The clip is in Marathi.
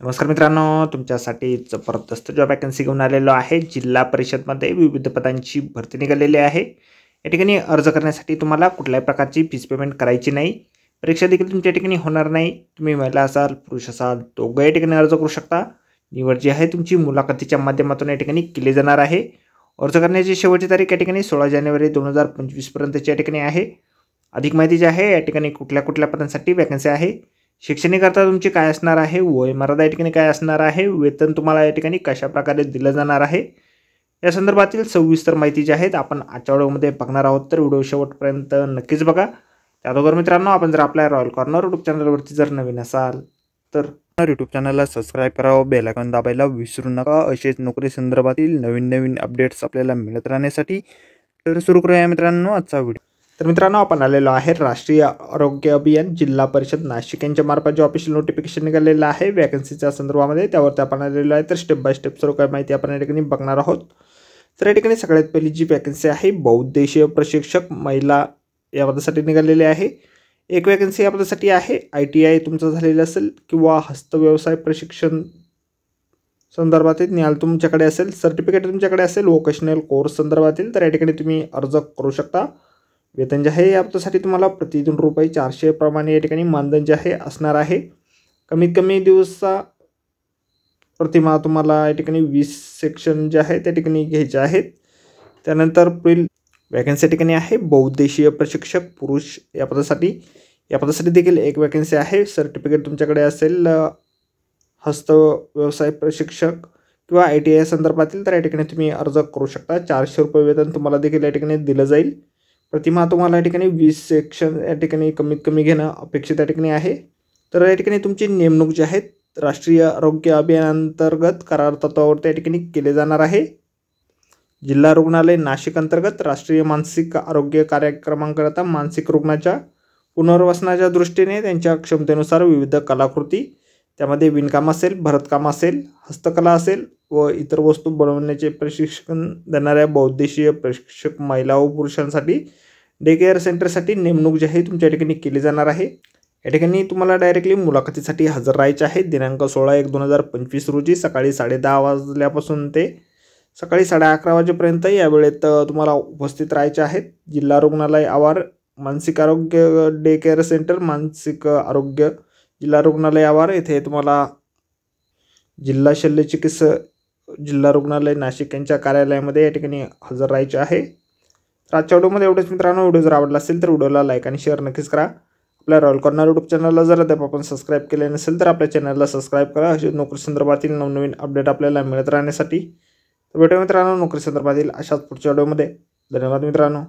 नमस्कार मित्रांनो, तुमच्यासाठी जबरदस्त जॉब वॅकन्सी घेऊन आलेलो आहे। जिल्हा परिषदमध्ये विविध पदांची भरती निघालेली आहे। या ठिकाणी अर्ज करण्यासाठी तुम्हाला कुठल्याही प्रकारची फीस पेमेंट करायची नाही। परीक्षा देखील तुमच्या ठिकाणी होणार नाही। तुम्ही महिला असाल पुरुष असाल दोघे या ठिकाणी अर्ज करू शकता। निवड जी आहे तुमची मुलाखतीच्या माध्यमातून या ठिकाणी केली जाणार आहे। अर्ज करण्याची शेवटची तारीख या ठिकाणी 16 जानेवारी 2025 पर्यंतची या ठिकाणी आहे। अधिक माहिती जी आहे या ठिकाणी कुठल्या पदांसाठी वॅकन्सी आहे, शैक्षणिक अर्हता तुमची काय असणार आहे, वय मर्यादा या ठिकाणी काय असणार आहे, वेतन तुम्हाला या ठिकाणी कशा प्रकारे दिलं जाणार आहे, या संदर्भातील सविस्तर माहिती जी आहे आपण आजच्या व्हिडिओमध्ये बघणार आहोत। तर व्हिडिओ शेवटपर्यंत नक्कीच बघा। त्याबरोबर मित्रांनो, आपण जर आपल्या रॉयल कॉर्नर यूट्यूब चॅनलवरती जर नवीन असाल तर यूट्यूब चॅनलला सबस्क्राईब करावं, बेल आयकॉन दाबायला विसरू नका। असेच नोकरी संदर्भातील नवीन अपडेट्स आपल्याला मिळत राहण्यासाठी। तर सुरू करूया मित्रांनो आजचा व्हिडिओ। तर मित्रांनो, आपण आलेलो आहे राष्ट्रीय आरोग्य अभियान जिल्हा परिषद नाशिक यांच्या मार्फत जो ऑफिशियल नोटिफिकेशन निघालेलं आहे वॅकन्सीच्या संदर्भामध्ये, त्यावरती आपण आलेलो आहे। तर स्टेप बाय स्टेप सर्व काही माहिती आपण या ठिकाणी बघणार आहोत। तर या ठिकाणी सगळ्यात पहिली जी वॅकन्सी आहे बहुउद्देशीय प्रशिक्षक महिला या पदासाठी निघालेली आहे। एक वॅकन्सी या पदासाठी आहे। ITI तुमचं झालेलं असेल किंवा हस्तव्यवसाय प्रशिक्षण संदर्भातील ज्ञान तुमच्याकडे असेल, सर्टिफिकेट तुमच्याकडे असेल वोकेशनल कोर्स संदर्भातील, तर या ठिकाणी तुम्ही अर्ज करू शकता। वेतन जे आहे या पदासाठी तुम्हाला प्रतिदिन ₹400 प्रमाणे या ठिकाणी मानधन जे आहे असणार आहे। कमीत कमी दिवसा प्रतिमा तुम्हाला या ठिकाणी 20 सेक्शन जे आहे त्या ठिकाणी घ्यायचे आहेत। त्यानंतर पुढील वॅकन्सी या ठिकाणी आहे बहुउद्देशीय प्रशिक्षक पुरुष या पदासाठी देखील एक वॅकन्सी आहे। सर्टिफिकेट तुमच्याकडे असेल हस्त व्यवसाय प्रशिक्षक किंवा ITI संदर्भातील, तर या ठिकाणी तुम्ही अर्ज करू शकता। ₹400 वेतन तुम्हाला देखील या ठिकाणी दिलं जाईल। प्रतिमा तुम्हाला या ठिकाणी 20 सेक्शन या ठिकाणी कमीत कमी घेणं अपेक्षित या ठिकाणी आहे। तर या ठिकाणी तुमची नेमणूक जी आहे राष्ट्रीय आरोग्य अभियानांतर्गत करार तत्वावरती या ठिकाणी केले जाणार आहे। जिल्हा रुग्णालय नाशिक अंतर्गत राष्ट्रीय मानसिक आरोग्य कार्यक्रमांकरिता मानसिक रुग्णाच्या पुनर्वसनाच्या दृष्टीने त्यांच्या क्षमतेनुसार विविध कलाकृती, त्यामध्ये विणकाम असेल, भरतकाम असेल, हस्तकला असेल व इतर वस्तू बनवण्याचे प्रशिक्षण देणाऱ्या बहुउद्देशीय प्रशिक्षक महिला व पुरुषांसाठी डे केअर सेंटरसाठी नेमणूक जी आहे तुमच्या ठिकाणी केली जाणार आहे। या ठिकाणी तुम्हाला डायरेक्टली मुलाखतीसाठी हजर राहायचे आहे। दिनांक 16/1/2025 रोजी सकाळी 10:30 वाजल्यापासून ते सकाळी 11:30 वाजेपर्यंत या वेळेत तुम्हाला उपस्थित राहायचे आहेत। जिल्हा रुग्णालय आवार मानसिक आरोग्य डे केअर सेंटर मानसिक आरोग्य जिल्हा रुग्णालय आवार येथे तुम्हाला जिल्हा शल्यचिकित्सक जिल्हा रुग्णालय नाशिक यांच्या कार्यालयामध्ये या ठिकाणी हजर राहायचे आहे। तर आजच्या व्हिडिओमध्ये एवढंच मित्रांनो। व्हिडिओ जर आवडला असेल तर व्हिडिओला लाईक आणि शेअर नक्कीच करा। आपल्या रॉयल कॉर्नर यूट्यूब चॅनलला जर अद्याप आपण सबस्क्राईब केले नसेल तर आपल्या चॅनलला सबस्क्राईब करा। अशी नोकरी संदर्भातील नवीन अपडेट आपल्याला मिळत राहण्यासाठी। तर भेटूया मित्रांनो नोकरी संदर्भातील अशाच पुढच्या व्हिडिओमध्ये। धन्यवाद मित्रांनो।